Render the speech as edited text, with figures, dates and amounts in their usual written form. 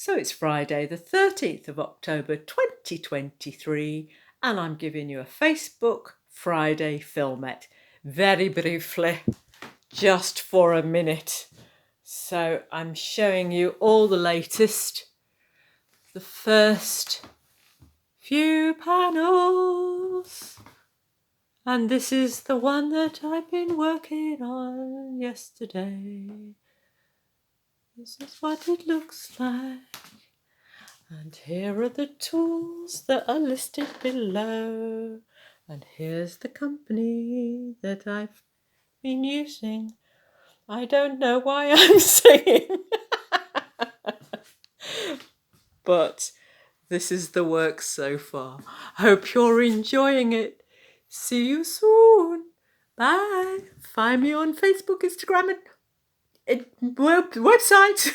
So it's Friday the 13th of October 2023 and I'm giving you a Facebook Friday filmette very briefly, just for a minute. So I'm showing you all the latest, the first few panels, and this is the one that I've been working on yesterday. This is what it looks like. And here are the tools that are listed below. And here's the company that I've been using. I don't know why I'm singing. But this is the work so far. Hope you're enjoying it. See you soon. Bye. Find me on Facebook, Instagram, and website.